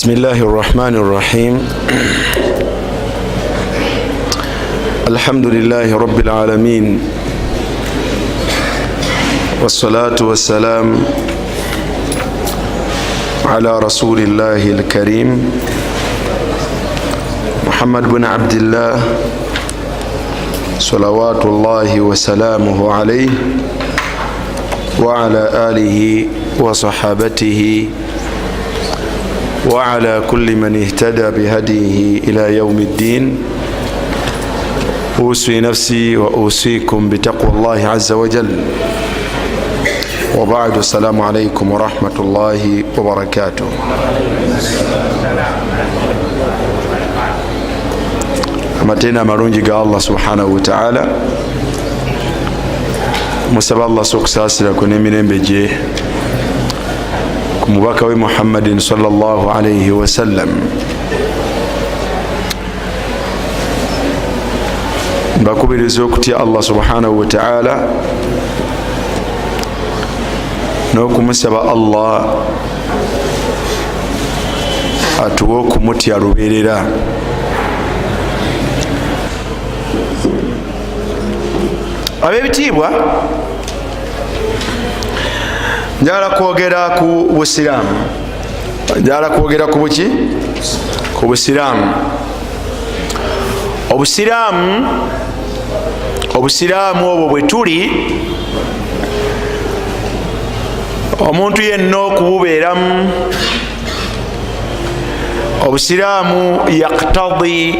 بسم الله الرحمن الرحيم الحمد لله رب العالمين والصلاة والسلام على رسول الله الكريم محمد بن عبد الله صلوات الله وسلامه عليه وعلى آله وصحابته وعلى كل من اهتدى بهديه إلى يوم الدين. أوصي نفسي وأوصيكم بتقوى الله عز وجل. وبعد، السلام عليكم ورحمة الله وبركاته. amatenda amalungi ga Allah subhanahu wa ta'ala, musaba Allah sokusaasirako n'emirembe gye ku mubaka we Muhammadin sallallahu alayhi wa sallam. Mbakubiriza okutya Allah subhanahu wa ta'ala n'okumusaba Allah atuwe okumutya lubeerera. Ab'ebitiibwa, njagala kwogera ku busiraamu. Njagala kwogera ku buki? Ku busiraamu. Obusiraamu obwo bwe tuli, omuntu yenna okububeeramu, obusiraamu yaqtadi,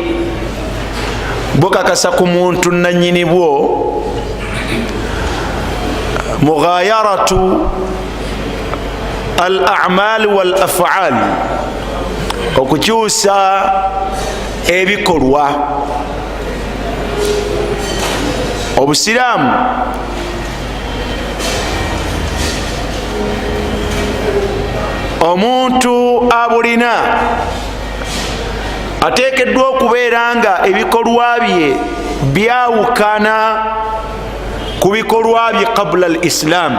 bukakasa ku muntu nannyini bwo mughayaratu al a'mal wal af'al, okukyusa ebikolwa. Obusiraamu omuntu abulina ateekeddwa okubeera nga ebikolwa bye byawukana ku bikolwa bye qabla al islam.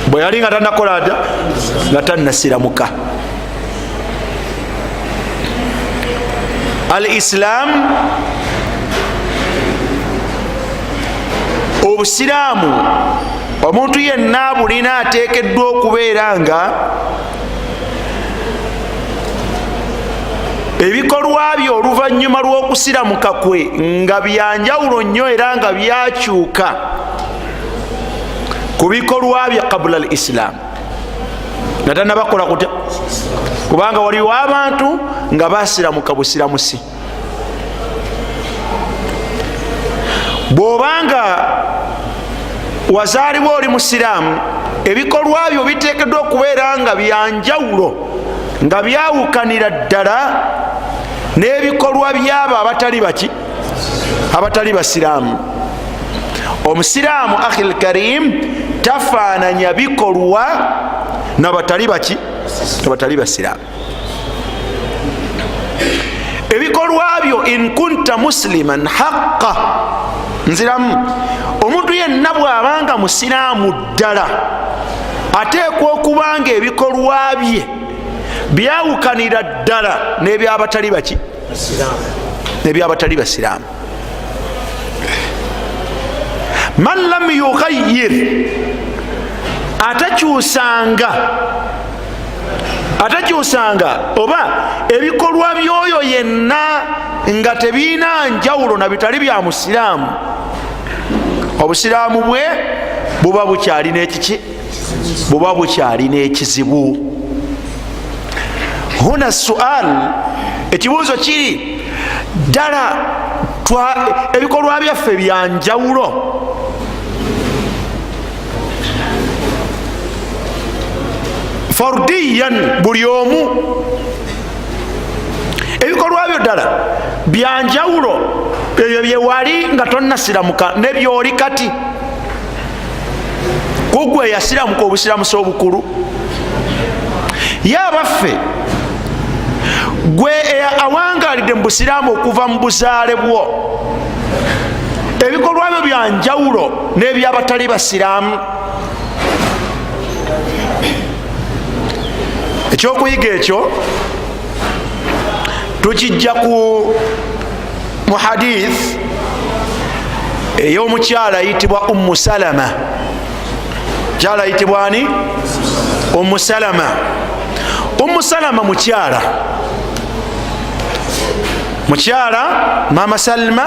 bwe yali nga tanakola dda, nga tannasiramuka. al islam, obusiraamu omuntu yenna bulina ateekeddwa okubeera nga ebikolwa bye oluvannyuma lw'okusiramuka kwe nga byanjawulo nnyo era nga byakyuka ku bikolwa bye qabla al islam. nga tannabakola kutya, kubanga waliwo abantu nga basiramuka busiramusi. bw'obanga wazaalibwa oli musiraamu, ebikolwa byo biteekeddwa okubeera nga byanjawulo, nga byawukanira ddala n'ebikolwa byabo abatali baki, abatali basiraamu. Omusiraamu akhil karim tafaananya bikolwa n'abatali baki, abatali basiraamu. ebikolwa byo in kunta musliman haqqa, nziramu, omuntu yenna bw'abanga musiraamu ddala ateekwa okubanga ebikolwa bye byawukanira ddala n'ebyabatali baki, n'ebyabatali basiraamu. man lam yughayyir, atakyusanga oba ebikolwa by'oyo yenna nga tebiina njawulo na bitali bya musiraamu, obusiraamu bwe buba bukyalina ekiki, buba bukyalina ekizibu. huna sual, ekibuuzo kiri ddala ebikolwa byaffe byanjawulo? fardiyan, buli omu ebikolwa byo ddala byanjawulo, ebyo byewali nga tonnasiramuka nebyoli kati. kugwe yasiramuka obusiramusa obukulu. yabaffe gwe awangalidde mu busiraamu okuva mu buzaale bwo, ebikolwa byo byanjawulo n'ebyabatali basiraamu. ekyokuyiga ekyo tukijja mu hadith ey'omukyala ayitibwa Ummu Salama. Mukyala ayitibwa ani? Ummu Salama. Ummu Salama mukyala Mama Salma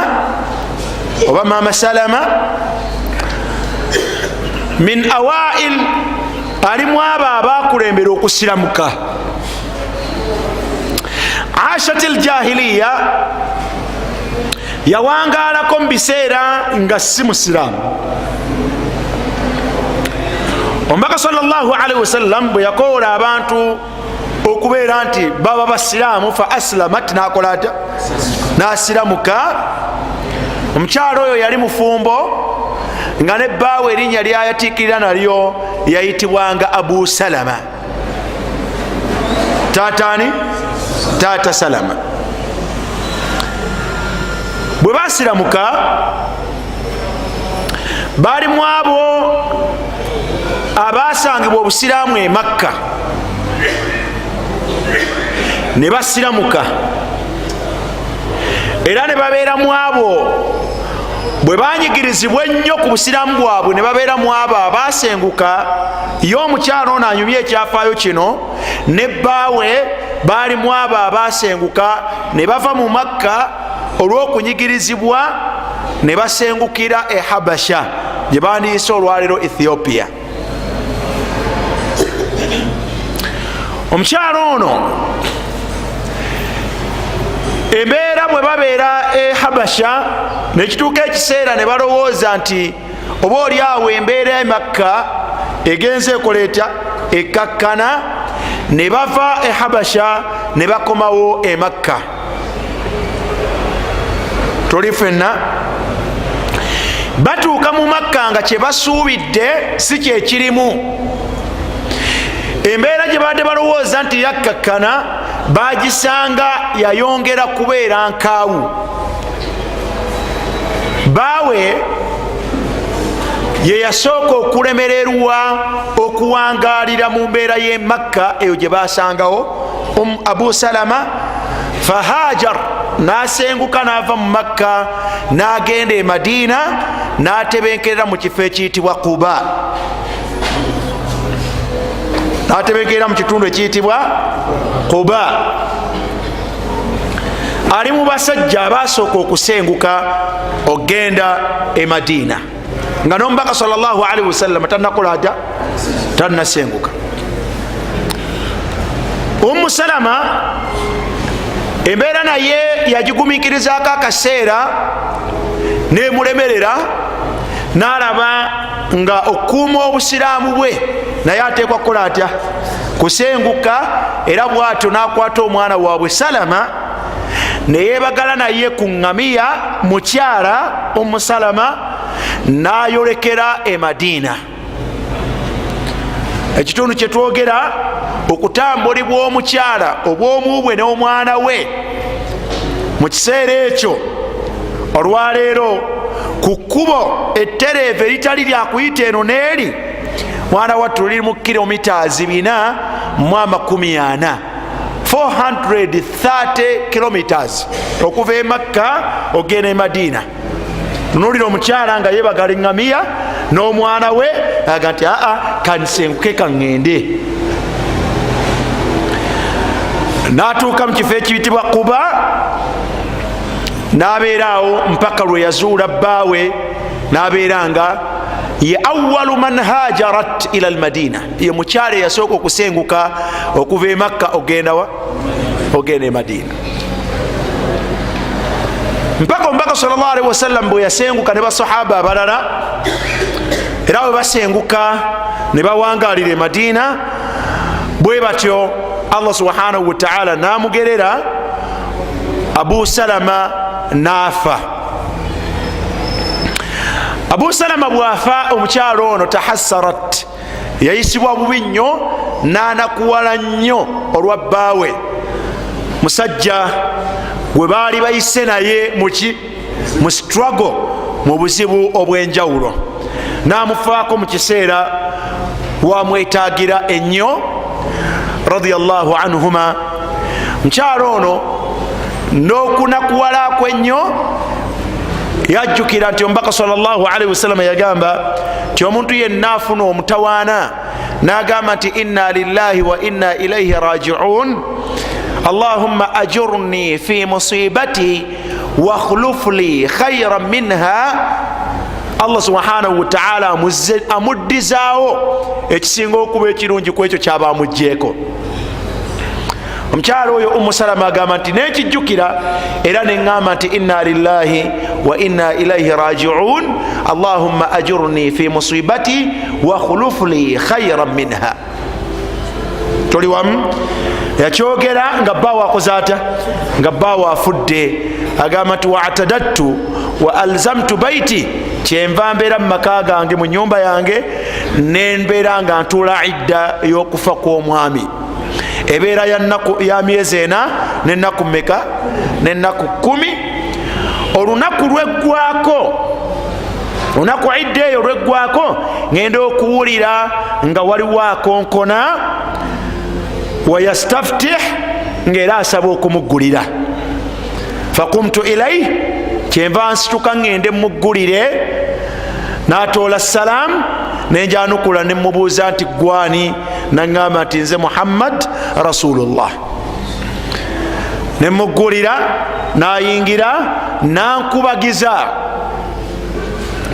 oba Mama Salama min awail, alimu abo abakulembera okusiramuka. Ashat al-jahiliya, yawangalako mu biseera nga si musiramu. Omubaka sallallahu alaihi wasallam bwe yakoola abantu okubeera nti baba basiraamu, fa aslamat, nakola atya? Nasiramuka. Omukyalo oyo yali mufumbo nga ne bbaawe erinnya lyayatiikirira nalyo yayitibwanga Abu Salama. Taataani? Taata Salama. Bwe basiramuka balimu abo abasangibwa obusiraamu e Makka ne basiramuka, era ne babeeramu abo bwe banyigirizibwa ennyo ku busiraamu bwabwe, ne babeeramu abo abasenguka. Ye omukyalo ono anyumye ekyafaayo kino ne bbaawe balimu abo abasenguka ne bava mu Makka olw'okunyigirizibwa ne basengukira e Habasha, gye bandiyise olwaleero Ethiopia. Omukyalo ono embeera bwe babeera e Habasha, nekituuka ekiseera ne balowooza nti oba oli awo embeera e Makka egenze ekoleeta ekkakkana, ne bava e Habasha ne bakomawo e Makka. Toli fenna batuuka mu Makka nga kye basuubidde si kyekirimu. Embeera gye badde balowooza nti yakkakkana bagisanga yayongera kubeera nkaawu. Bbaawe ye yasooka okulemererwa okuwangaalira mu mbeera y'e Makka eyo gye basangawo Abu Salama. Fahajar, nasenguka n'ava mu Makka n'agenda e Madiina n'atebenkerera mu kifo ekiyitibwa Quba. N'atebenkerera mu kitundu ekiyitibwa Quba. Ali mu basajja abasooka okusenguka ogenda e Madiina, nga n'omubaka sallallahu alaihi wasallam tannakola atya? Tannasenguka. Ummu Salama embeera naye yagigumiikirizaako akaseera nemulemerera, n'alaba nga okuuma obusiraamu bwe naye ateekwa kukola atya? Kusenguka. Era bw'atyo n'akwata omwana waabwe Salama neyebagala naye ku ŋŋamiya, mukyala Ummu Salama n'ayolekera e Madiina. Ekitundu kye twogera okutambulibwa omukyala obw'omu bwe n'omwana we mu kiseera ekyo olwaleero ku kkubo ettereevu eritali lyakuyita eno n'eri, mwana wattu liri mu kilomitazi 440, 430 kilometers okuva e Makka ogenda e Madiina. Tunulira omukyala nga yebagala eŋŋamiya n'omwana we aga nti kansenguke kaŋŋende. N'atuuka mu kifo ekiyitibwa Quba n'abeera awo mpaka lwe yazuula bbaawe, n'abeera nga ye awwalu man hajarat ila al-Madina, ye mukyala eyasooka okusenguka okuva e Makka ogenda e Madiina. Mpaka omubaka sallallahu alaihi wasallam bwe yasenguka ne basahaba abalala, era bwe basenguka ne bawangaalira e Madiina, bwe batyo Allah subhanahu wa ta'ala namugerera, Abu Salama naafa. Abu Salama bwafa, omukyalo ono tahassarat, yayisibwa bubi nnyo, n'anakuwala nnyo olwa bbaawe. Musajja gwe baali bayise naye mu struggle, mu buzibu obw'enjawulo, n'amufaako mu kiseera wamwetaagira ennyo. radiyallahu anhuma. Mukyalo ono n'okunakuwala kwennyo yajjukira nti omubaka sallallahu alaihi wasallam yagamba nti omuntu yenna afuna omutawaana n'agamba nti inna lillahi wa inna ilaihi raji'un, allahumma ajurni fi musibati wa akhluf li khayran minha. Allah subhanahu wa ta'ala amuddizaawo ekisinga okuba ekirungi ku ekyo kyaba amugjeeko. Omukyalo oyo Ummu Salama agamba nti nekijjukira era neŋŋamba nti inna lillahi wa inna ilaihi raji'un, allahumma ajurni fi musibati wa akhluf li khayran minha. Toli wamu? Yakyogera nga bbaawo akoze ata? Nga bbaawo afudde. Agamba nti wa'tadattu wa alzamtu baiti, kyenva mbeera mu maka gange mu nyumba yange nembeera nga ntuula idda y'okufa kw'omwami. Ebeera ya myezi ena n'ennaku mmeka? N'ennaku 10. Olunaku lweggwako, olunaku idda eyo lweggwako, ngenda okuwulira nga waliwo akonkona wayastaftih, ng'era asaba okumuggulira. Fakumtu ilaihi, kyenva nsituka ngende muggulire, n'atoola salaamu, nenjanukula nemubuuza nti gwani, naŋŋamba nti nze Muhammad rasulullah. Nemuggulira, nayingira, nankubagiza.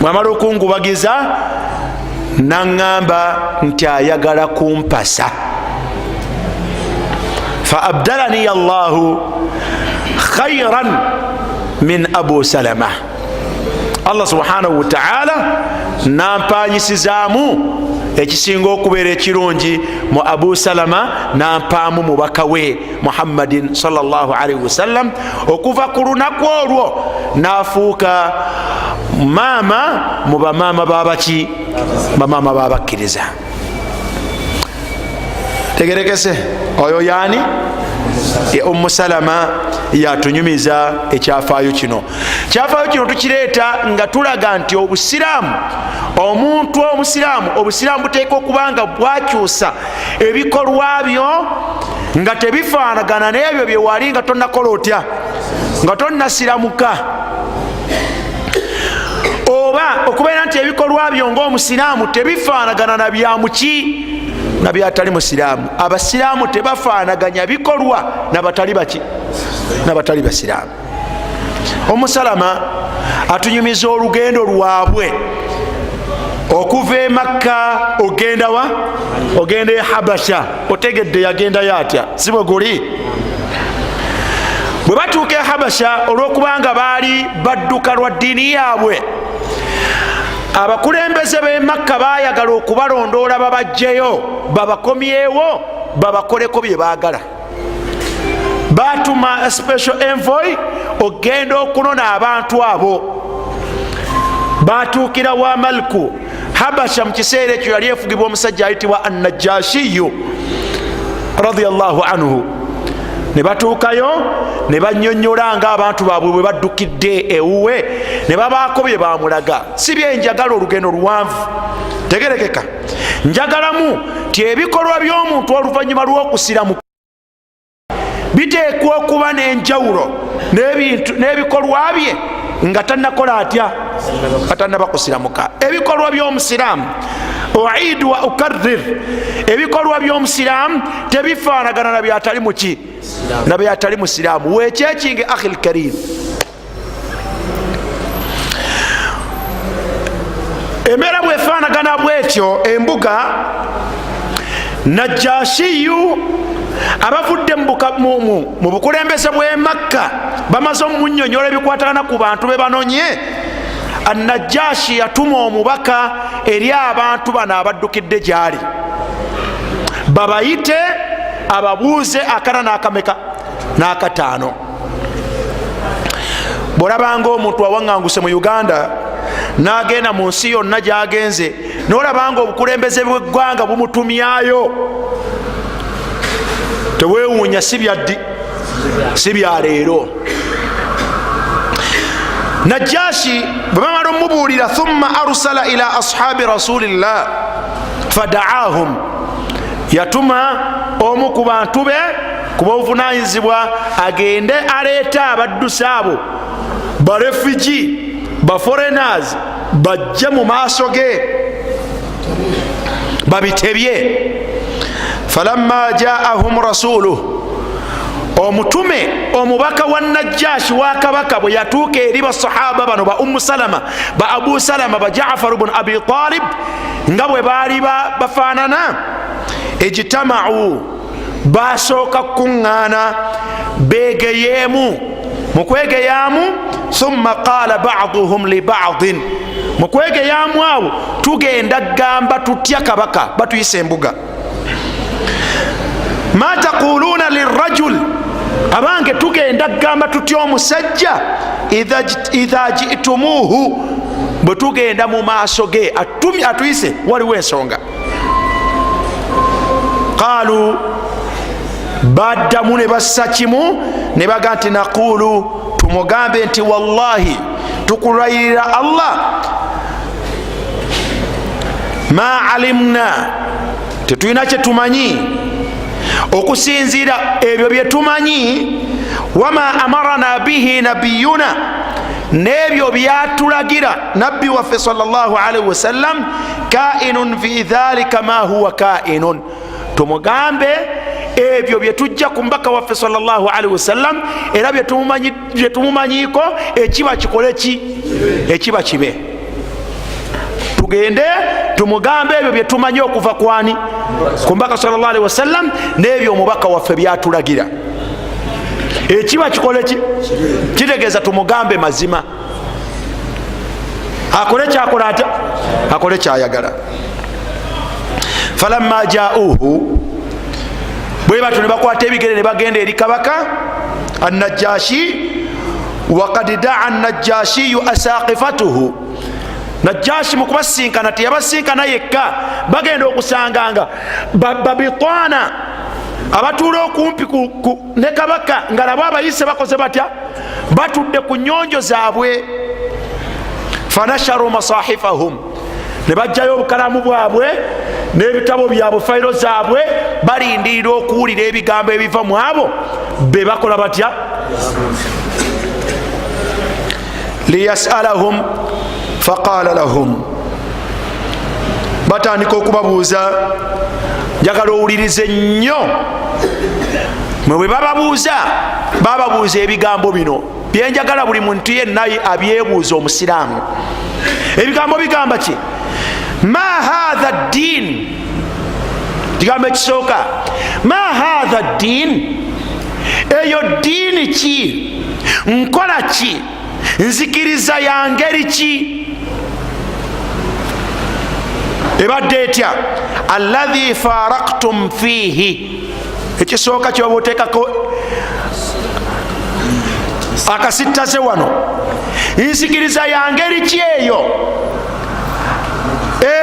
Bwamala okunkubagiza naŋŋamba nti ayagala kumpasa. Fa abdalani Allahu khayran min Abu Salama. Allah subhanahu wa ta'ala nampanyisizaamu ekisinga okubeera ekirungi mu Abu Salama, nampaamu mubaka we Muhammadin sallallahu alaihi wasallam. Okuva ku lunaku olwo nafuuka maama mu bamaama babaki? Bamaama babakkiriza. Tegerekese oyo yani Ummu Salama yatunyumiza ekyafaayo kino. Kyafaayo kino tukireeta nga tulaga nti obusiraamu, omuntu omusiraamu, obusiraamu buteeka okubanga bwakyusa ebikolwa byo nga tebifaanagana n'ebyo bye wali nga tonnakola otya, nga tonnasiramuka, oba okubeera nti ebikolwa byo ng'omusiraamu tebifaanagana na byamuki? Na byatali musiraamu. Abasiraamu tebafaanaganya bikolwa nabatali baki? Nabatali basiraamu. Ummu Salama atunyumiza olugendo lwabwe okuva e Makka ogenda wa? Ogenda e Habasha. Otegedde yagenda yatya? Sibwe guli? Bwe batuuka e Habasha, olw'okubanga baali badduka lwa ddiini yaabwe, abakulembeze b'e Makka baayagala okubalondoola babajjeyo, babakomyewo, babakoleko bye baagala. Baatuma a special envoy ogenda okunona abantu abo. Baatuukira wa Malku Habasha mu kiseera ekyo yali efugibwa omusajja ayitibwa An-Najashiyu radiyallahu anhu. Ne batuukayo ne bannyonnyola nga abantu baabwe bwe baddukidde ewuwe, ne babaako bye bamulaga. Si bye njagala olugendo luwanvu, tegerekeka. Njagalamu ti ebikolwa by'omuntu oluvannyuma lw'okusiramuka biteekwa okuba n'enjawulo n'ebikolwa bye nga tannakola atya? Atannaba kusiramuka. Ebikolwa by'omusiraamu, uidu wa ukarrir, ebikolwa by'omusiraamu tebifaanagana na byatali muki? Na byatali musiraamu. Weekyekinge akhil karim, embeera bwefaanagana bwetyo embuga, Najashiyu abavudde mu bukulembeze bw'e Makka bamaze omunnyonnyola ebikwatagana ku bantu be banonye. An-Najashi yatuma omubaka eri abantu bano abaddukidde gy'ali, babayite ababuuze akana n'akameka n'akataano. Bw'olabanga omuntu awaŋŋanguse mu Uganda n'agenda mu nsi yonna gy'agenze, n'olabanga obukulembeze bw'eggwanga bumutumyayo, teweewuunya, si byaddi, si bya leero. Najashi bwe bamala omubuulira, thumma arsala ila ashaabi rasulillah fadaahum, yatuma omu ku bantu be kuba obuvunanyizibwa agende aleeta abaddusi abo ba refugee ba foreigners bajje mu maaso ge babitebye. falamma jaahum rasuluhu, omutume omubaka wa Najjashi wa kabaka bwe yatuuka eri basahaba bano ba Ummu Salama ba Abu Salama ba Jaafar ibn Abi Talib nga bwe baali bafaanana, ijtamau, basooka kuŋŋaana beegeyeemu. mu kwegeyaamu, thumma qaala ba'duhum li ba'din, mu kwegeyaamu awo tugenda gamba tutya kabaka batuyisa embuga. ma taquluuna lirajul, abange tugenda gamba tutya omusajja idha jitumuuhu, bwe tugenda mu maaso ge atuyise waliwo ensonga. qaalu, baddamu ne bassa kimu ne baga nti naqulu, tumugambe nti wallahi tukulayirira Allah, ma alimna, tetulina kyetumanyi okusinziira ebyo byetumanyi, wama amarana bihi nabiyuna, n'ebyo byatulagira nabbi waffe sallallahu alaihi wasallam, kainun fi dhalika ma huwa kainun, tumugambe ebyo byetujja ku mbaka waffe sallallahu alaihi wasallam era byetumumanyiko ekiba kikole ki, ekiba kibe. tugende tumugambe ebyo byetumanyi okuva kwani, ku mbaka sallallahu alaihi wasallam, n'ebyo omubaka waffe byatulagira ekiba kikole ki, kitegeeza tumugambe mazima, akole kyakola atya, akole kyayagala. falamma jaauhu, bwe batyo ne bakwata ebigere ne bagenda eri kabaka An-Najjashi, waqad daa An-Najjashiyu asaqifatuhu, Najjashi mukubasinkana teyabasinkana yekka, bagenda okusanganga babitwana abatuula okumpi ne kabaka nga nabo abayise bakoze batya, batudde ku nyonjo zaabwe. fanasharu masahifahum, ne bajjayo obukalamu bwabwe n'ebitabo byabwe, fayiro zaabwe, balindirira okuwulira ebigambo ebiva mu abo be bakola batya. liyasalahum faqala lahum, batandika okubabuuza. njagala owulirize nnyo, mwe bwe bababuuza ebigambo bino byenjagala buli muntu yenna abyebuuza omusiraamu. ebigambo bigamba ki? ma hadha ddin, kigambo ekisooka, ma hadha ddin, eyo ddiini ki, nkola ki, nzikiriza ya ngeri ki, ebadde etya? alladhi faraktum fihi, ekisooka kyoba oteekako akasittaze wano, nzikiriza ya ngeri ki eyo,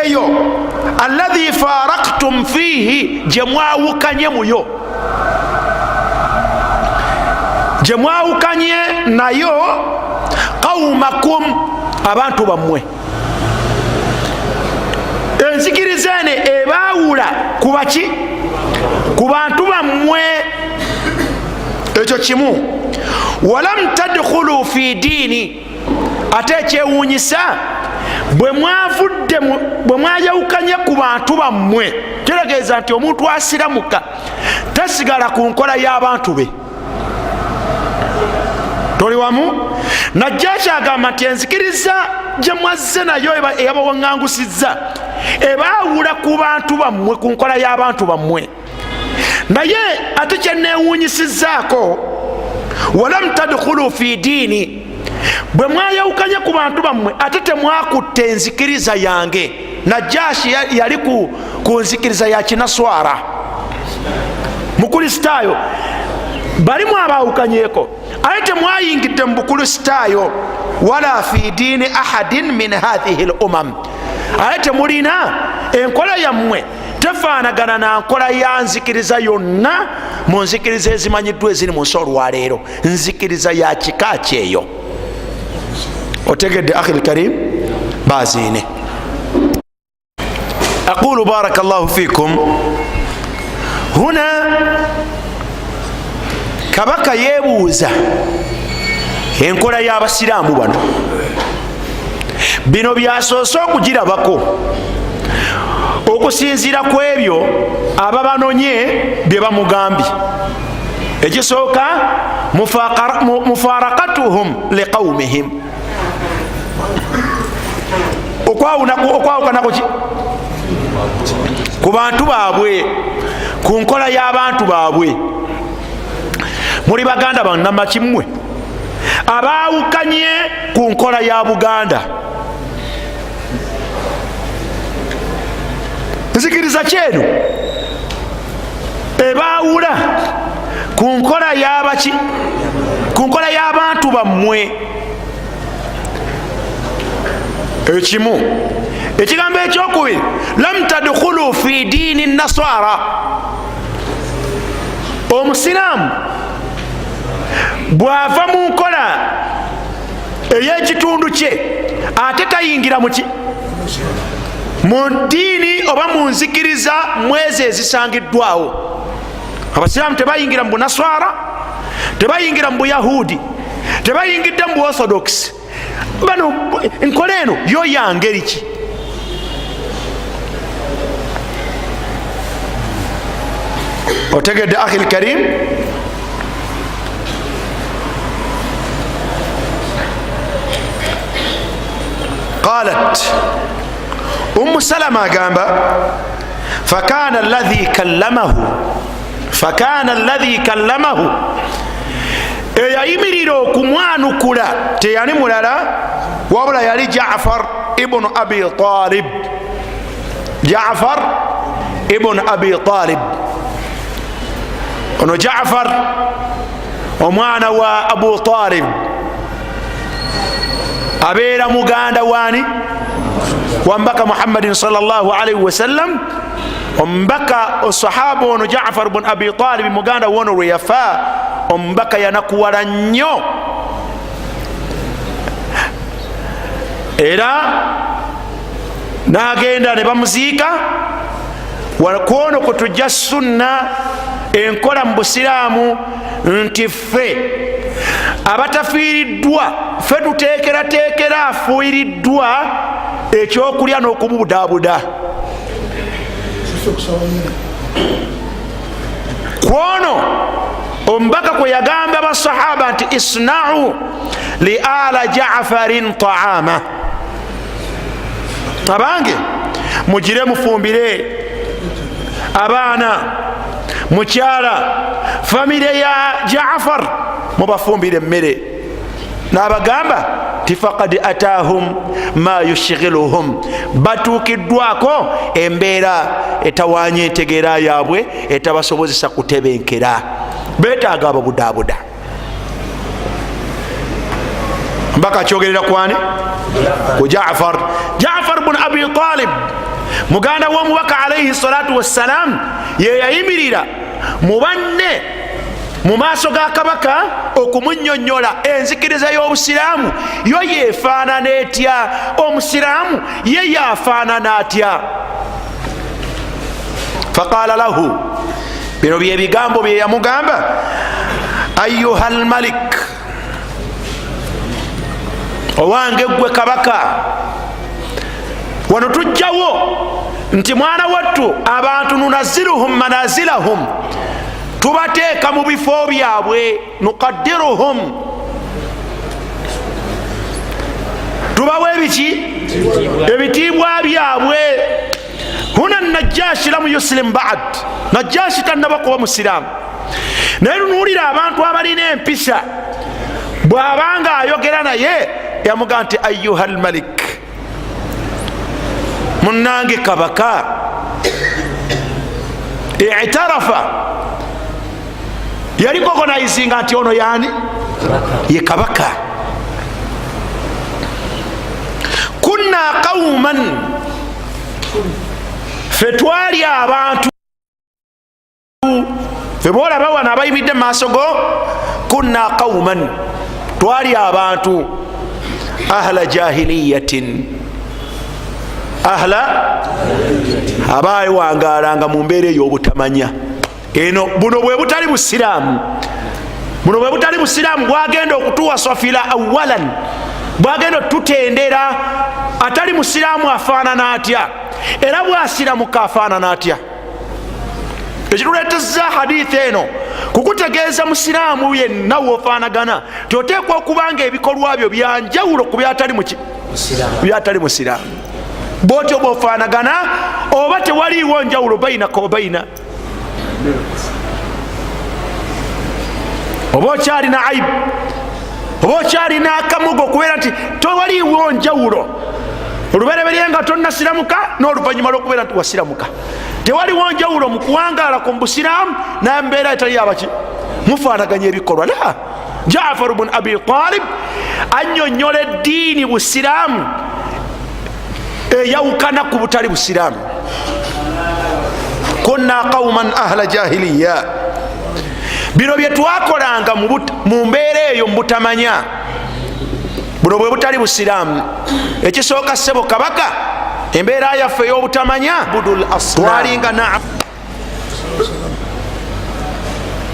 eyo alladhi faraktum fihi, gye mwawukanye muyo, gye mwawukanye nayo, qaumakum, abantu bammwe. enzikiriza ene ebaawula kubaki? ku bantu bammwe. ekyo kimu. walam tadkhulu fi diini, ate ekyewuunyisa bwe mwayawukanye ku bantu bammwe, kitegeeza nti omuntu asiramuka tasigala ku nkola y'abantu be. toli wamu? Najjashi agamba nti enzikiriza gye mwazze nayo eyabawaŋŋangusizza ebaawula ku bantu bammwe, ku nkola y'abantu bammwe. naye ate kyenewuunyisizzaako, walam tadkhulu fi diini, bwe mwayawukanye ku bantu bammwe ate temwakutte enzikiriza yange. Najjashi yali ku nzikiriza ya kinaswara, mukristaayo, balimu abaawukanyeko, ate temwayingidde mu bukristaayo. wala fi diini ahadin min hadhihi lumam, ate temulina enkola yammwe tefaanagana na nkola ya nzikiriza yonna mu nzikiriza ezimanyiddwa eziri mu nsi olwaleero. nzikiriza ya kika kyeyo. otegedde akhi lkarim, baziine. aqulu barakallahu fikum huna kabaka yebuuza enkola y'abasiraamu bano. Bino byasoose okugirabako okusinziira ku ebyo ababanonye bye bamugambye. Ekisooka mufarakatuhum liqaumihim, okwawukanako ku bantu baabwe, ku nkola y'abantu baabwe. Muli baganda bannamakimmwe abaawukanye ku nkola ya Buganda. Nzikiriza kyeno ebaawula ku nkola y'abaki, ku nkola y'abantu bammwe. Ekimu ekigambo ekyokubiri, lam tadkhulu fi diini nasara. Omusiraamu bw'ava mu nkola ey'ekitundu kye ate tayingira mu ddiini oba mu nzikiriza mwezi ezisangiddwawo. Abasiraamu tebayingira mu bunaswara, tebayingira mu buyahudi, tebayingidde mu orthodox. Bano enkola eno yo ya ngeri ki? Otegedde akhi al-karim? قالت أم سلمة agamba فكان الذي كلمه eyayimirira okumwanukula teyali mulala wabula yali Jaafar ibn Abi Talib. Jaafar ibn Abi Talib, ono Jaafar omwana wa Abu Talib abeera muganda wani wambaka Muhammadin sallallahu alaihi wasallam. Ombaka osahaba ono Jaafar ibn Abi Talib muganda wono lwe yafa, ombaka yanakuwala nnyo era nagenda ne bamuziika. Kwono kutujja sunna enkola mu busiraamu nti ffe abatafiiriddwa ffe tuteekerateekera afuiriddwa ekyokulya n'okumubudabuda. Kwono omubaka kwe yagamba basahaba nti isna'u li ala Jaafarin ta'ama, abange mugire mufumbire abaana mukyala famire ya Jaafar mubafumbire emmere. N'abagamba ti faqad ataahum ma yushghiluhum, batuukiddwako embeera etawanya entegeera yaabwe etabasobozesa kutebenkera, beetaaga ababudaabuda. Mbaka kyogerera kwani? Ku Jaafar. Jaafar ibn Abi Talib muganda w'omubaka alayhi salatu wassalam ye yayimirira mu banne mu maaso ga kabaka okumunnyonnyola enzikiriza y'obusiraamu yo yeefaanana etya, omusiraamu ye yaafaanana atya. Faqaala lahu, bino bye bigambo bye yamugamba, ayyuha almalik, owange gwe kabaka, wano tujjawo nti mwana wattu abantu nunaziruhum manazilahum, tubateeka mu bifo byabwe, nuqaddiruhum, tubawe ebiki ebitiibwa byabwe. Huna Najashi lam yuslim ba'd, Najashi tannaba kuba musiraamu, naye lunuulira abantu abalina empisa, bw'abanga ayogera naye yamugamba nti ayyuha almalik, munnange kabaka. I'tarafa, yali recognizing nti ono yani ye kabaka. Kunna qauman, ffe twali abantu, ffe boolaba wano abayimidde mu maaso go, kunna qauman, twali abantu ahla jahiliyatin, ahla abaawangalanga mu mbeera ey'obutamanya, eno buno bwe butali busiraamu, buno bwe butali busiraamu bwagenda okutuwa safira awalan, bwagenda tutendera atali musiraamu afaanana atya era bwasiramuka afaanana atya. Ekituleeteza hadithi eno kukutegeeza musiraamu yenna wofaanagana toteekwa okubanga ebikolwa byo byanjawulo ku byatali musiraamu. Bwotyo bwofaanagana oba tewaliiwo njawulo bainaka obaina, oba okyalina aibu oba okyalina akamugo okubeera nti tewaliiwo njawulo olubereberye nga tonnasiramuka n'oluvanyuma lw'okubeera nti wasiramuka. Tewaliwo njawulo mu kuwangaala ku busiraamu nambeera etali yabaki mufaanaganya ebikolwa. La, Jaafar ibn Abi Talib annyonnyola eddiini busiraamu eyawukana ku butali busiraamu. Kunna qauman ahla jahiliya, bino bye twakolanga mu mbeera eyo mubutamanya, buno bwe butali busiraamu. Ekisooka ssebo kabaka, embeera yaffe ey'obutamanya twalinga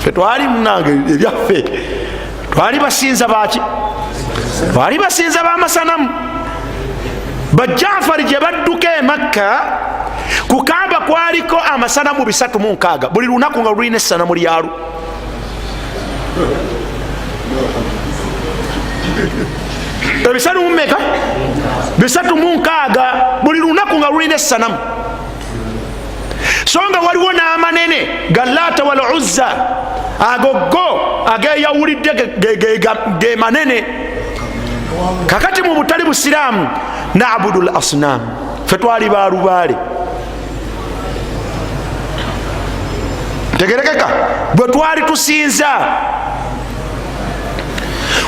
fe twali munange ebyaffe twali basinza baki, twali basinza b'amasanamu. Bajjafari gye badduka e Makka ku Kaaba kwaliko amasanamu 306, buli lunaku nga lulina essanamu lyalu. Ebisanamu meka 306, buli lunaku nga lulina essanamu. So nga waliwo n'amanene Galaata wal Uzza, agogo ageyawulidde ge manene. Kakati mu butali busiraamu na'budu al-asnam, fe twali balubaale. Tegerekeka bwe twali tusinza.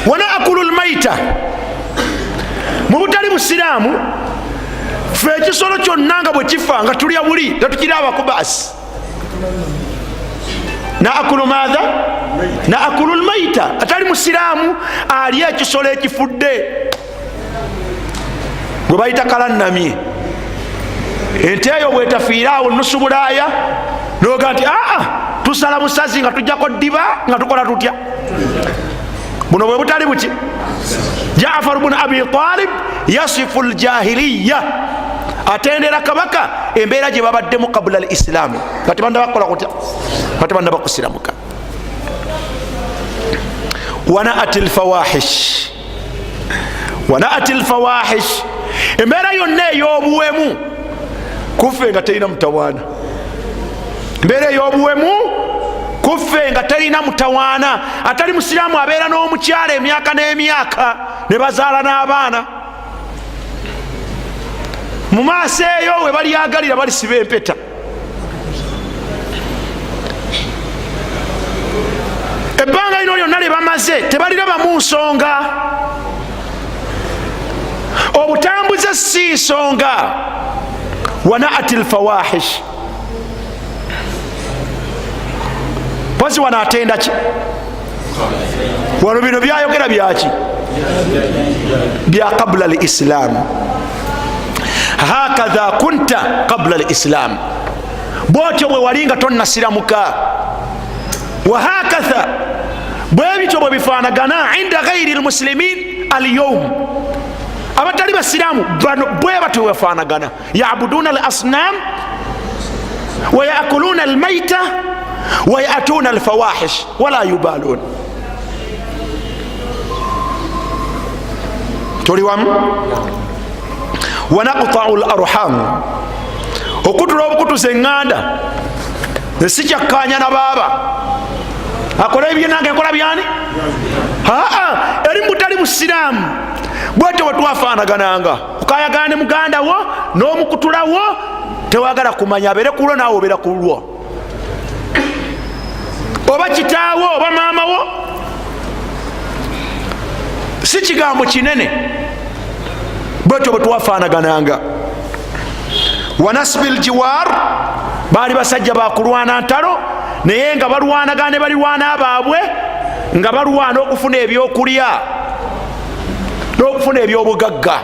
Wa na'kulu al-mayta, mu butali busiraamu fe ekisolo kyonna nga bwe kifa nga tulya buli tetukiraabako baasi. Na'kulu maadha, na'kulu al-mayta, atali musiraamu alya ekisolo ekifudde gwe bayita kalannamye. Ente eyo bwetafiiraawo nusu bulaaya noga nti tusala busazi nga tujjako ddiba nga tukola tutya. Buno bwe butali buki. Jaafar ibn Abi Talib yasifu al-jahiliya, atendera kabaka embeera gye babaddemu qabla al-islaamu, nga tebanda bakola kutya, nga tebanda bakusiramuka. Wanaati al-fawahish, wanaati al-fawahish, embeera yonna ey'obuwemu kuffe nga terina mutawaana. Embeera ey'obuwemu kuffe nga terina mutawaana. Atali musiraamu abeera n'omukyala emyaka n'emyaka ne bazaala n'abaana. Mu maaso eyo we balyagalira balisiba empeta. Ebbanga lino lyonna lye bamaze tebalirabamu nsonga. Obutambuze si nsonga. Wanaati al-fawahish, pozi wano atenda ki? Wano bino byayogera byaki? Bya qabla al-islam. Hakadha kunta qabla al-islam, bwotyo bwe walinga tonnasiramuka. Wa hakadha, bwe bityo bwe bifaanagana inda ghairi al-muslimin al-yawm, abatali basiraamu bwe batyo wefaanagana. Ya'buduna al-asnam wa ya'kuluna al-mayta wa ya'tuna al-fawahish wala yubalun. Tuli wamu? Wa naqta'u al-arham, okutula obukutuza eŋŋanda nesikyakkaanya na baaba akola ebyo nange nkola byani. Eri mutali musiraamu bwetyo bwe twafaanagananga. Okayagana ne muganda wo n'omukutulawo tewagala kumanya abeere kulwo naawe obeera kulwo, oba kitaawo oba maama wo. Si kigambo kinene. Bwetyo bwe twafaanagananga. Wa nasbi al-jiwar, baali basajja bakulwana ntalo naye nga balwanagana ne balirwana abaabwe nga balwana okufuna ebyokulya n'okufuna ebyobugagga.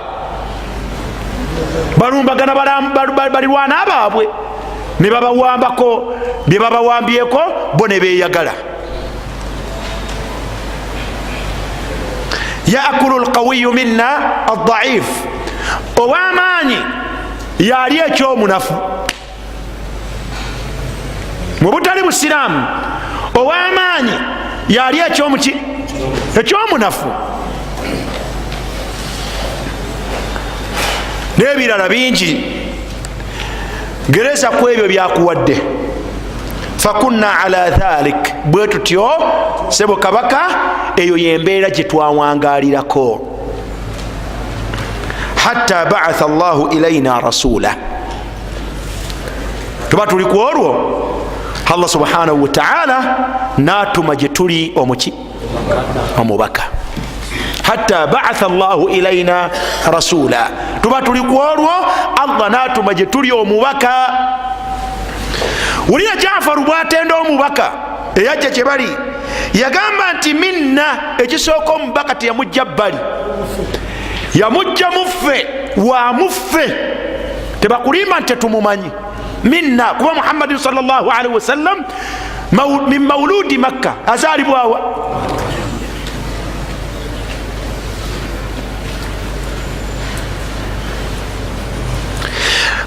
Balumbagana balirwana abaabwe ne babawambako bye babawambyeko bo ne beyagala. yaakulu lqawiyu minna addaif, ow'amaanyi yali ekyomunafu. mu butali busiraamu ow'amaanyi yali ekyomuki, ekyomunafu. n'ebirala bingi gereza ku ebyo byakuwadde. fakunna ala dhalik, bwe tutyo sebo kabaka, eyo yembeera gyetwawangalirako. hatta ba'atha Allahu ilaina rasula, tuba tuli ku olwo Allah subhanahu wa ta'ala natuma gye tuli omuki, omubaka. hatta ba'atha Allahu ilaina rasula, tuba tuli ku olwo Allah natuma gye tuli omubaka. Wulira Jaafaru bwatenda omubaka eyajja kye bali, yagamba nti minna, ekisooka omubaka teyamujja bbali, yamujja muffe, wa muffe, tebakulimba nti tetumumanyi. minna kuba Muhammadin sallallahu alaihi wasallam min mauludi Makka, azaalibwawa.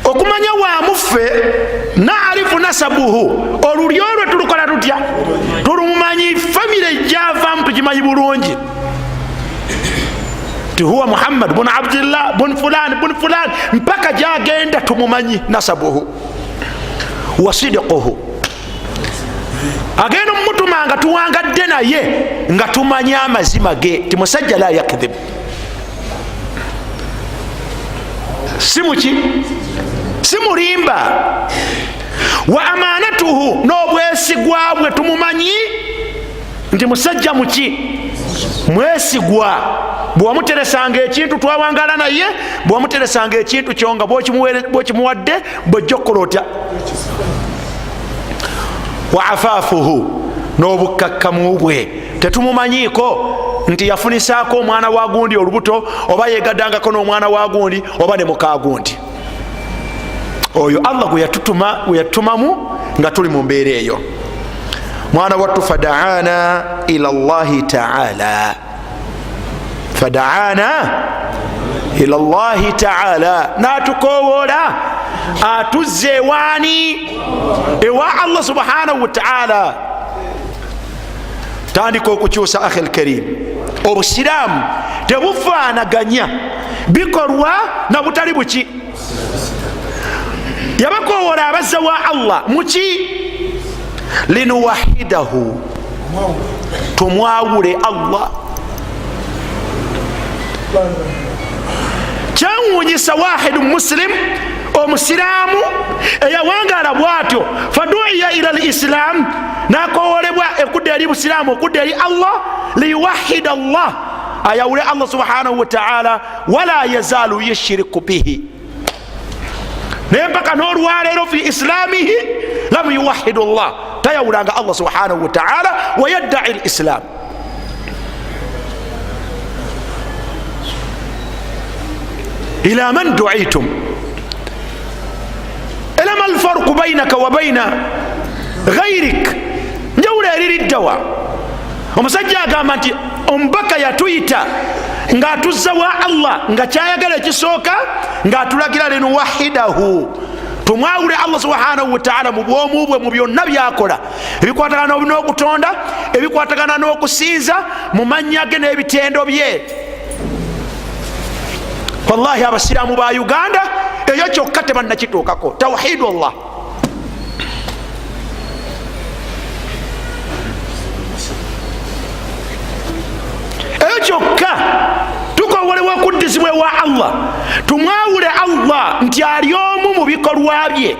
okumanya wa muffe, naarifu nasabuhu, olulyo lwe tulukola tutya, tulumanyi. famire gyavamu tugimanyi bulungi, huwa Muhammad bun Abdillah bun fulan mpaka gyagenda tumumanyi nasabuhu wa sidquhu. agenda omutuma nga tuwangadde naye nga tumanyi amazima ge, ti musajja la yakdhib, simuki, simulimba. wa amanatuhu, n'obwesigwa bwe tumumanyi nti musajja muki, mwesigwa. bwewamuteresanga ekintu twawangala naye, bwewamuteresanga ekintu kyo nga bwokimuwadde bwojja okukola otya. wa afaafuhu, n'obukkakkamu bwe tetumumanyiko nti yafunisaako omwana wa gundi olubuto, oba yegaddangako n'omwana wa gundi, oba ne muka gundi. oyo Allah gwe yatumamu nga tuli mu mbeera eyo. mwana wattu fadaana ila Allahi ta'ala, fadaana ila Allahi ta'ala, natukowoola atuzze ewaani, ewa Allah subhanahu wa ta'ala. tandika okukyusa akhi alkarim, obusiraamu tebufaanaganya bikolwa na butali buki. yabakowoola abazza wa Allah muki, linuwahidahu, tumwawule Allah. kyawunyisa wahidu muslim, omusiraamu eyawangala bwatyo, faduiya ila lislam, nakowolebwa ekudde eri busiraamu, okudde eri Allah, liyuwahida Allah, ayawule Allah subhanahu wa ta'ala, wala yazalu yushriku bihi, naye mpaka n'olwaleero fi islamihi lam yuwahidu Allah, tayawulanga Allah subhanahu wa ta'ala, wa yaddai lislam. ila man du'itum, elama alfarqu bainaka wa baina ghairik, njawula eririddawa. omusajja agamba nti omubaka yatuyita ng'atuzza wa Allah, nga kyayagala ekisooka ng'atulagira linuwahidahu, tumwawule Allah subhanahu wa ta'ala mu bwomu bwe, mu byonna byakola, ebikwatagana n'okutonda, ebikwatagana n'okusinza mu mannya ge n'ebitendo bye. wallahi abasiraamu ba Uganda eyo kyokka tebannakituukako, tawhidu Allah. eyo kyokka tukowolebwa okuddizibwa ewa Allah, tumwawule Allah nti ali omu mu bikolwa bye,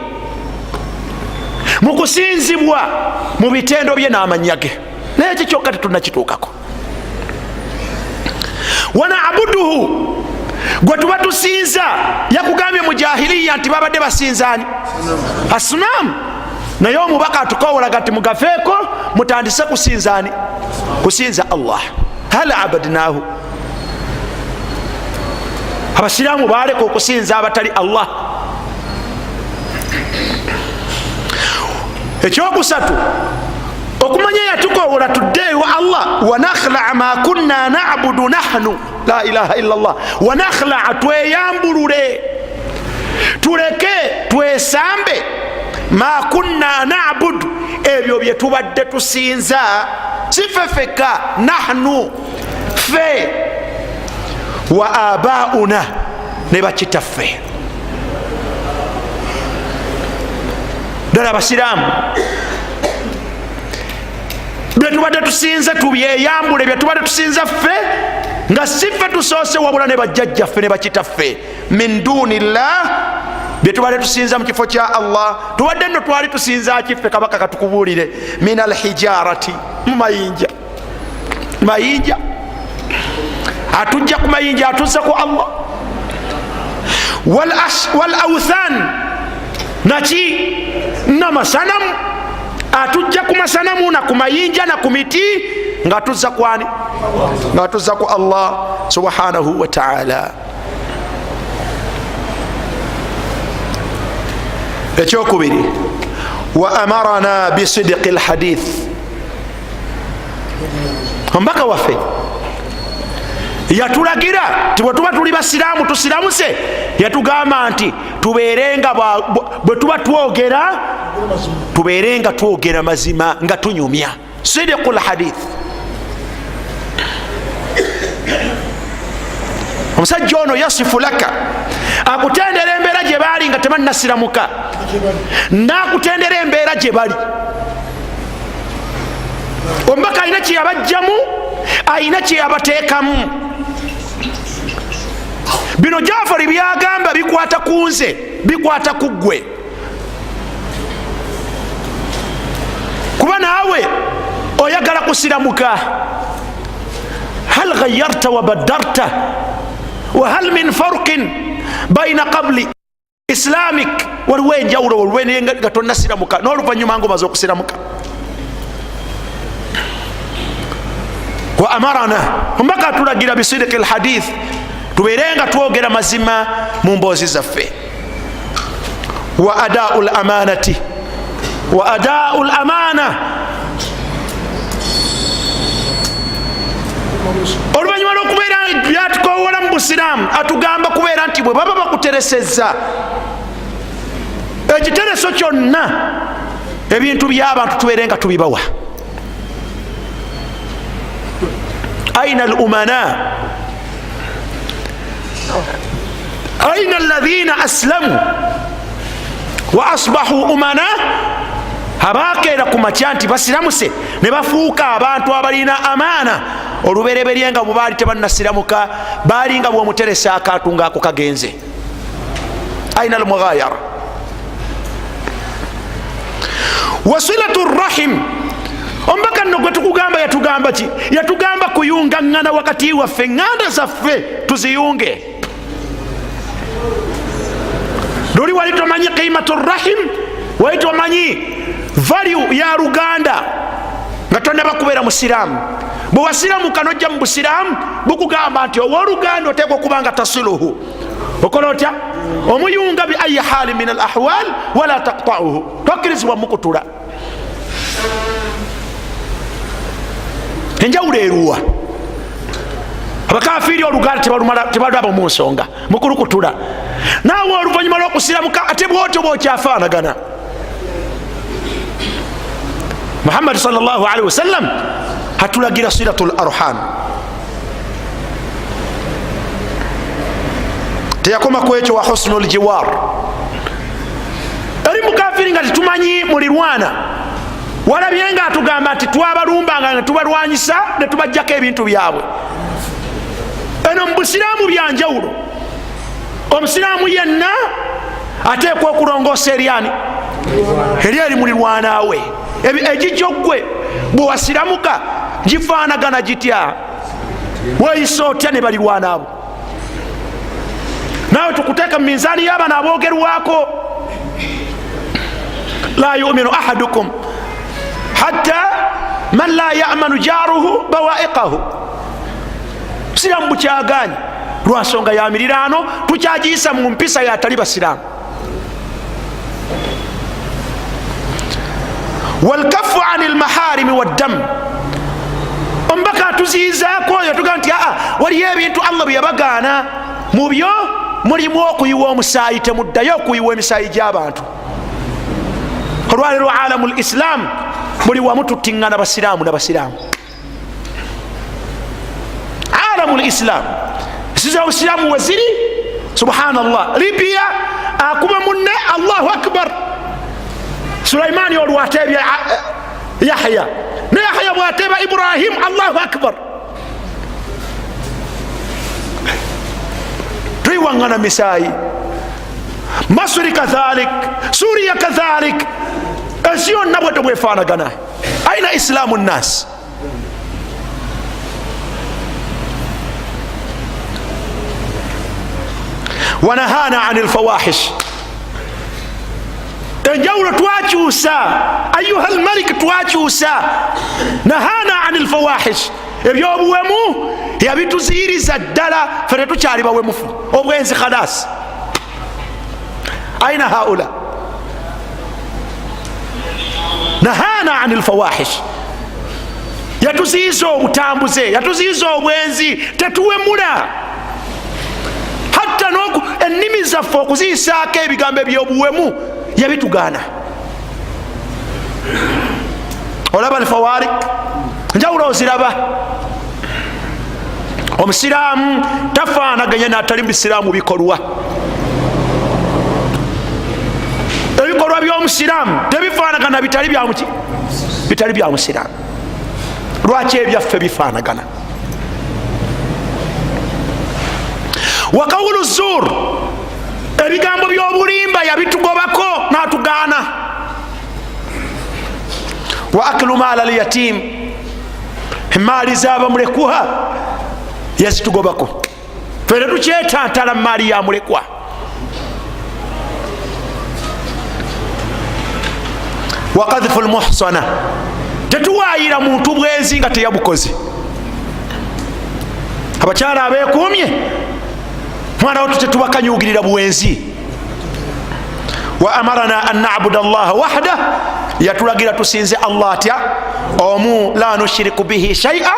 mu kusinzibwa, mu bitendo bye n'amannya ge, naye ekyo kyokka tetunnakituukako. wanaabuduhu, gwe tuba tusinza, yakugambye mu jahiliya nti babadde basinzaani asnam, naye omubaka atukowolaga ti mugafeeko mutandise kusinzaani, kusinza Allah. hal abadnahu, abasiraamu baleka okusinza abatali Allah. ekyokusatu okumanya yatukowola tudde ewa Allah, wa nakhlaa ma kunna na'budu nahnu, la ilaha illa Allah, wa nakhlaa tweyambulule tuleke twesambe ma kunna na'budu ebyo bye tubadde tusinza, sifefeka nahnu fe, wa abauna ne bakitaffe. ddala abasiraamu byetubadde tusinza tubyeyambule, byetubadde tusinza ffe nga siffe tusoose wabula ne bajjajjaffe ne bakitaffe, min dunillah, byetubadde tusinza mu kifo kya Allah. tubadde nno twali tusinza kiffe, kabaka katukubuulire, min alhijarati, mu mayinja. mayinja atujja ku mayinja atuzza ku Allah. wal awthan, naki namasanamu, atujja ku masanamu na ku mayinja na ku miti, nga tuzza kwani? nga tuzza ku Allah subhanahu wa ta'ala. ekyokubiri, wa amarana bisidqi alhadith, omubaka waffe yatulagira ti bwe tuba tuli basiraamu tusiramuse, yatugamba nti tubeerenga bwe tuba twogera tubeerenga twogera mazima nga tunyumya. sidqu lhadith. omusajja ono yasifu laka, akutendera embeera gye baali nga tebanasiramuka, nakutendera embeera gye bali. omubaka alina kyeyabajjamu, alina kyeyabateekamu. bino Jafari byagamba bikwata ku nze, bikwata ku ggwe, kuba naawe oyagala kusiramuka. hal ghayyarta wa baddarta wa hal min farqin bayna qabli islamik, waliwo enjawulo olwe nga tonnasiramuka n'oluvanyuma ngomaze okusiramuka. wa amarana, omubaka atulagira bisidiki alhadith, tubeerenga twogera mazima mu mboozi zaffe. wa adau lamanati, wa adau lamana, oluvanyuma lwokubeera byatukowola mu busiraamu, atugamba kubeera nti bwe baba bakuteresezza ekitereso kyonna, ebintu by'abantu tubeerenga tubibawa. aina alumana, aina alladhina aslamu wa asbahu umana, abakeera ku makya nti basiramuse ne bafuuka abantu abalina amaana. olubereberye nga bwe baali tebannasiramuka, baali nga bw'omuteresa akantu ngaako kagenze. aina almughayara. wasilatu rrahim, omubaka nno gwe tukugamba yatugamba ki? yatugamba kuyunga ŋŋana wakati waffe, ŋŋanda zaffe tuziyunge. luli wali tomanyi qimatu rrahim, wali tomanyi value ya luganda nga tonnaba kubeera musiraamu. bwe wasiramuka nojja mu busiraamu bukugamba nti owooluganda oteekwa okuba nga tasiluhu. okola otya? omuyunga bi ayi haali min al ahwal wala taqta'uhu, tokkirizibwa mukutula. enjawulo eruwa? abakafiiri oluganda tebalaba mu nsonga, mukulukutula. naawe oluvanyuma lw'okusiramuka ate bwotyo bwokyafaanagana. Muhammad sallallahu alaihi wasallam atulagira silatul arham. teyakoma ku ekyo wa husnul jiwar. eri mukafiri nga tetumanyi mulirwana, walabye nga atugamba nti twabalumbanga nga tubalwanyisa ne tubajjako ebintu byabwe. eno mu busiraamu byanjawulo. omusiraamu yenna ateekwa okulongoosa eryani? eri mulirwanaawe. egijjo gwe bwe wasiramuka gifaanagana gitya? weeyisa otya ne balirwanaabo? naawe tukuteeka mu minzaani y'abana aboogerwako. la yuminu ahadukum hatta man la yamanu jaruhu bawaiqahu. siraamu bukyagaanyi lwansonga ya miriraano, tukyagiyisa mu mpisa yatali basiraamu. walkafu ani lmaharimi waddam. Omubaka atuziyizaako yatugaa nti waliyo ebintu Allah bye yabagaana, mu byo mulimu okuyiwa omusaayi, temuddayo okuyiwa emisaayi gy'abantu. Olwaleero alamu lislam buli wamu tuttiŋŋana basiraamu n'abasiraamu. Alamu lislam siza obusiraamu weziri, subhanallah. Libya akuba munne Allahu akbar. Sulaimani olwateebya Yahya, ne Yahya bwateeba Ibrahim, Allahu akbar. Tuyiwaŋŋana misaayi. Masri kadhalik, Suriya kadhalik. Ensi yonna bwetyo bwefaanagana. Aina islaamu nnaasi? Wanahana ani lfawahish. Enjawulo twakyusa, ayuha almalik, twakyusa. Nahana ani lfawahish. Ebyobuwemu yabituziyiriza ddala, fe tetukyali bawemufu. Obwenzi khalas. Aina haula? Nahana ani lfawahish. Yatuziyiza obutambuze, yatuziyiza obwenzi, tetuwemula. Hatta ennimi zaffe okuziyisaako ebigambo ebyobuwemu yabitugaana. Olaba alfawarik, njawulo oziraba. Omusiraamu tafaanaganya n'atali musiraamu bikolwa. Ebikolwa by'omusiraamu tebifaanagana bitali byamuki, bitali bya musiraamu. Lwaki ebyaffe bifaanagana? Wa qawlu zuur, ebigambo by'obulimba yabitugobako n'atugaana. Wa aklu maala lyatim, emaali z'abamulekwa yazitugobako. Fe tetukyetantala mu maali ya mulekwa. Wa qadhfu lmuhsana, tetuwaayira muntu bwenzi nga teyabukoze. Abakyala abeekuumye, mwana watu tetubakanyugirira bwenzi. Wa amarana an na'budu allaha wahda, yatulagira tusinze Allah atya omu, la nushiriku bihi shay'a,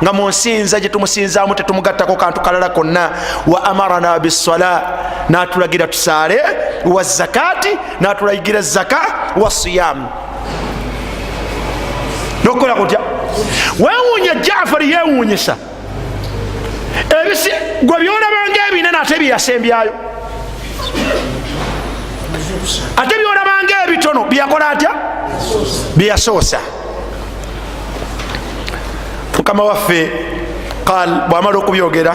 nga munsinza gye tumusinzaamu tetumugattako kantu kalala konna. Wa amarana bissala, natulagira tusaale. Wa zakati, natulagira zaka. Wa siyam, nokola kutya. Wewuunya Jaafari yewuunyisa ebisi gwe byolabanga ebinene ate byeyasembyayo, ate byolabanga ebitono byakola atya, byeyasoosa. Mukama waffe qal, bwamala okubyogera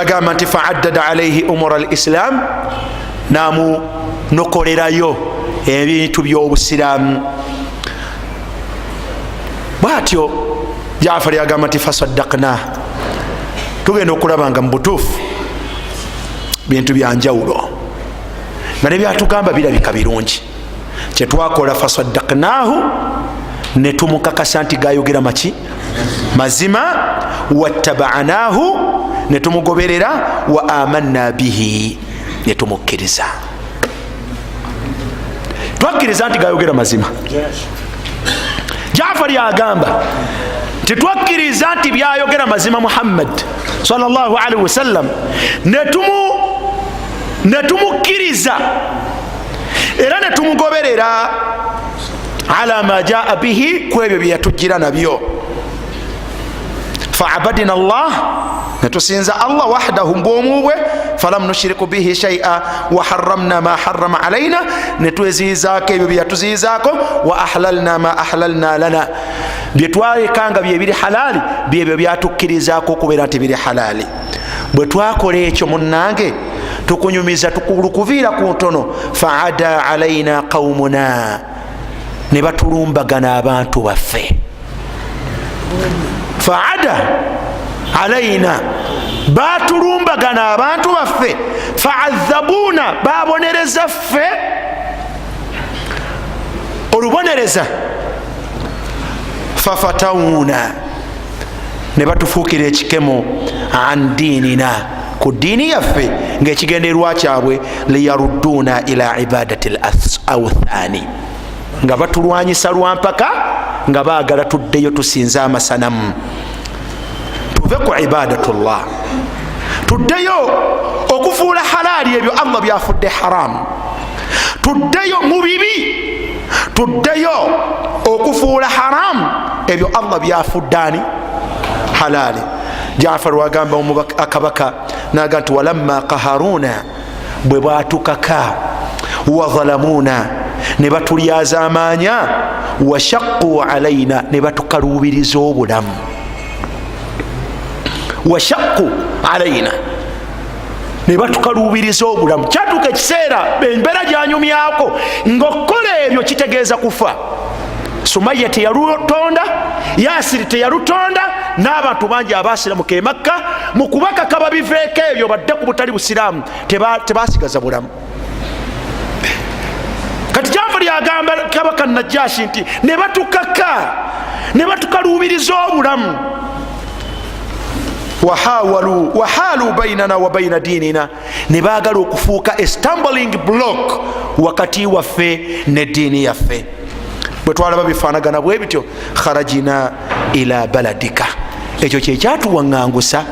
agamba nti fa'addada alayhi umura al-islam, namunokolerayo ebintu by'obusiraamu. Bwatyo Jaafari agamba nti fasaddaqna, tugenda okulaba nga mu butuufu bintu byanjawulo nga ne byatugamba birabika birungi. Kyetwakola fasaddaqnahu, ne tumukakasa nti gayogera maki, mazima. Wattaba'nahu, ne tumugoberera. Wa amanna bihi, ne tumukkiriza. Twakkiriza nti gayogera mazima. Jaafari agamba titwakkiriza nti byayogera mazima Muhammad sallallahu alaihi wasallam, ne tumukkiriza era ne tumugoberera ala ma jaa bihi, kwebyo byeyatujjira nabyo. Fa'abadina Allah, ne tusinza Allah wahdahu mbwomubwe. Falam nushiriku bihi shay'a, wa harramna ma harrama alayna, ne tweziyizaako ebyo byeyatuziyizaako. Wa ahlalna ma ahlalna lana, byetwalekanga byebiri halali byebyo byatukkirizaako okubeera nti biri halali. Bwe twakola ekyo munnange tukunyumiza, tukulukuviira ku ntono. Fa'ada alayna qawmuna, ne batulumbagana abantu baffe. Fa'ada alayna, batulumbagana abantu baffe. Fa'adhabuna, babonereza ffe olubonereza. Fafatawuna, ne batufuukira ekikemo. An diinina, ku diini yaffe, ng'ekigenderwa kyabwe liyarudduna ila ibadati al-awthani, nga batulwanyisa lwampaka nga baagala tuddeyo tusinze amasanamu. tuve ku ibadatullah, tuddeyo okufuula halaali ebyo Allah byafudde haramu, tuddeyo mu bibi, tuddeyo okufuula haramu ebyo Allah byafudde ani halaali. Jaafar wagamba akabaka naga nti walamma qaharuna, bwe bwatukaka, wazalamuna, ne batulyaza amaanya, washaqu alaina, ne batukaluubiriza obulamu. Washaqu alaina, ne batukaluubiriza obulamu. Kyatuuka ekiseera embeera gyanyumyako ngaokukola ebyo kitegeeza kufa. Sumaya teyalutonda, Yasiri teyalutonda, n'abantu bangi abasiramuka e Makka mu kubakaka babiveeko ebyo badde ku butali busiraamu tebasigaza bulamu. Kati Jaafari agamba kabaka Najashi nti ne batukaka, ne batukaluubiriza obulamu. Wahalu bainana wa baina dinina, ne baagala okufuuka a stumbling block wakati waffe ne diini yaffe. Bwe twalaba bifaanagana bwe bityo, kharajina ila baladika, ekyo kyekyatuwaŋŋangusa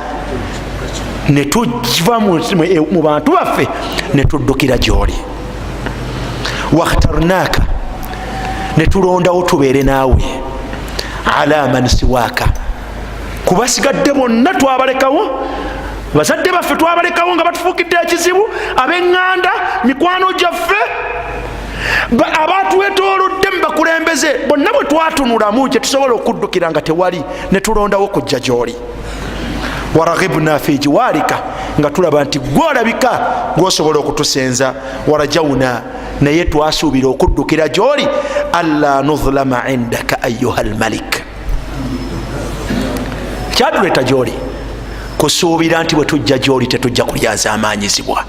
ne tuva mu bantu baffe ne tuddukira gy'oli. Wakhtarnaka, ne tulondawo tubeere naawe, ala man siwaaka, kubasigadde bonna twabalekawo, bazadde baffe twabalekawo nga batufuukidde ekizibu, ab'eŋŋanda, mikwano gyaffe, abatwetoolodde mu bakulembeze bonna bwe twatunulamu gye tusobola okuddukira nga tewali, ne tulondawo kujja gy'oli. Waraghibna fi jiwarika, nga tulaba nti gwolabika gwosobola okutusenza. Warajawna, naye twasuubira okuddukira gy'oli, alla nuzlama indaka ayuha almalik, kyatuleeta gy'oli kusuubira nti bwe tujja gy'oli tetujja kulyaza amaanyizibwa.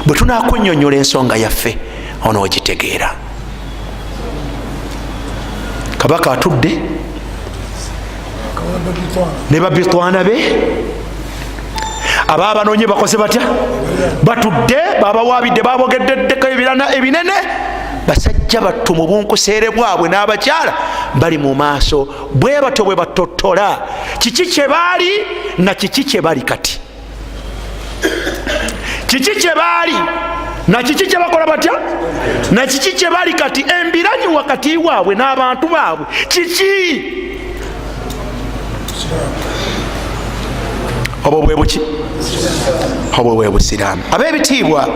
Bwe tunaakunnyonnyola ensonga yaffe onoogitegeera. Kabaka atudde ne babitwana be, ababanoonye bakoze batya? Batudde, babawaabidde, babogeddeko ebirana ebinene. Basajja battu mu bunkuseere bwabwe n'abakyala bali mu maaso bwe batyo bwe batottola kiki kye baali na kiki kye bali kati, kiki kye baali na kiki kye bakola batya, na kiki kye bali kati. Embiranyi wakati waabwe n'abantu baabwe kiki? Obwo bwe buki? Obwo bwe busiraamu. Ab'ebitiibwa,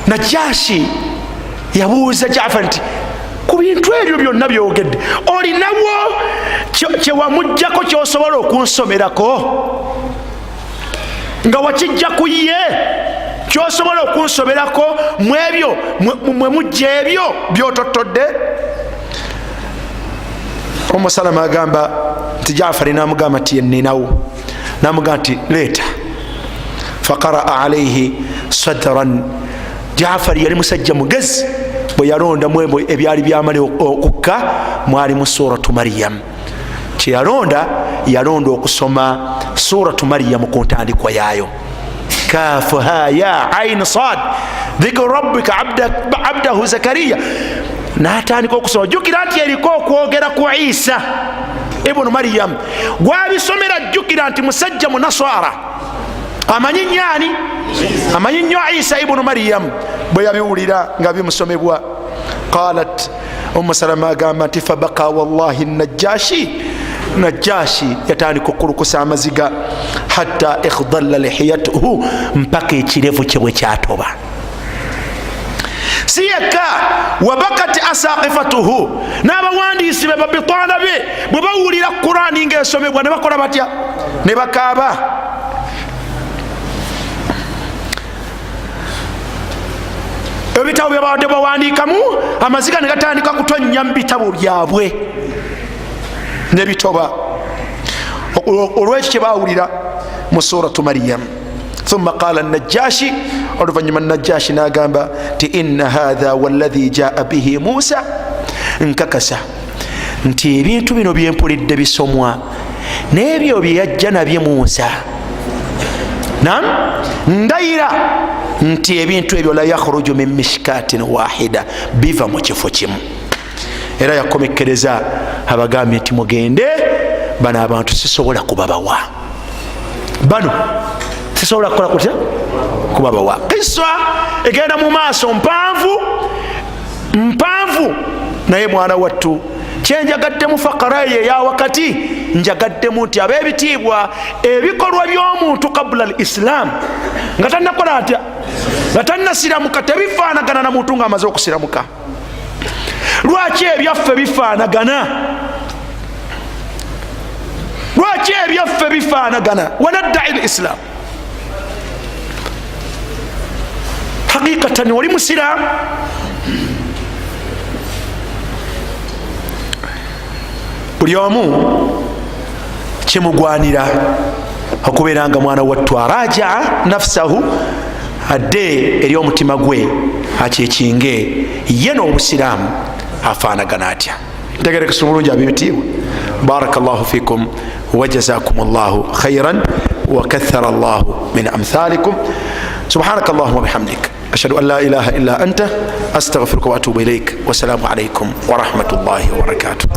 Najashi yabuuza Jaafar nti ku bintu ebyo byonna byogedde olinawo kye wamuggyako kyosobola okunsomerako nga wakijja ku ye, kyosobola okunsomerako mu ebyo mwe mujja ebyo byotottodde? Salama agamba nti Jaafari namugamba nti yeninawo, namugamba nti leeta. Faqaraa alaihi sadran, Jaafari yali musajja mugezi, bwe yalondamu ebyali byamali okukka mwali mu suratu Maryam. Kyeyalonda, yalonda okusoma suratu Maryam ku ntandikwa yaayo. Kafuha ya ain sad dhikru rabbika abdahu Zakariya, n'atandika okusoma. Jjukira nti eriko okwogera ku Isa ibunu Maryam, gwabisomera jjukira nti musajja munaswara, amanyi nnyani? Amanyi nnyo Isa ibunu Maryam. Bwe yabiwulira nga bimusomebwa, qalat Salama agamba nti fabaka wallahi Najashi yatandika okukulukusa amaziga, hatta ikhdalla lihiyatuhu, mpaka ekirevu kye bwe kyatoba. Si yekka, wabakat asaqifatuhu, n'abawandiisi be babitwana be bwe bawulira Qur'ani ng'esomebwa ne bakola batya? Ne bakaaba. Ebitabo bye bawadde bawandiikamu, amaziga ne gatandika kutonnya mu bitabo byabwe ne bitoba olw'ekyo kye baawulira mu suratu Maryam. Thumma qala Najashi, oluvannyuma Najashi n'agamba nti inna hadha walladhi jaa bihi Musa, nkakasa nti ebintu bino bye mpulidde bisomwa n'ebyo bye yajja nabye Musa, ndayira nti ebintu ebyo la yakhruju min mishkatin wahida, biva mu kifo kimu. Era yakomekereza abagambye nti mugende, bano abantu sisobola kubabawa, bano sisobola kukola kutya kubabawa. Kisa egenda mu maaso mpanvu naye mwana wattu kyenjagaddemu fakaraye eya wakati, njagaddemu nti ab'ebitiibwa ebikolwa by'omuntu kabula al islam nga tannakola atya, nga tannasiramuka, tebifaanagana na muntu ng'amaze okusiramuka. Lwaki ebyaffe bifaanagana? Lwaki ebyaffe bifaanagana? Wanaddai al islam. Hakikatan oli musiraamu, buli omu kimugwanira okubeera nga mwana wattu arajaa nafsahu, adde eri omutima gwe akyekinge ye n'obusiraamu afaanagana atya. ntegerekesa omulungi ab'ebitiibwa. barakallahu fikum wa jazakum llahu khairan wa kathara allahu min amthalikum. subhanaka allahumma bihamdik ashhadu an la ilaha illa anta astaghfiruka wa atubu ilaik. wassalamu alaikum wa rahmatullahi wa barakatuh.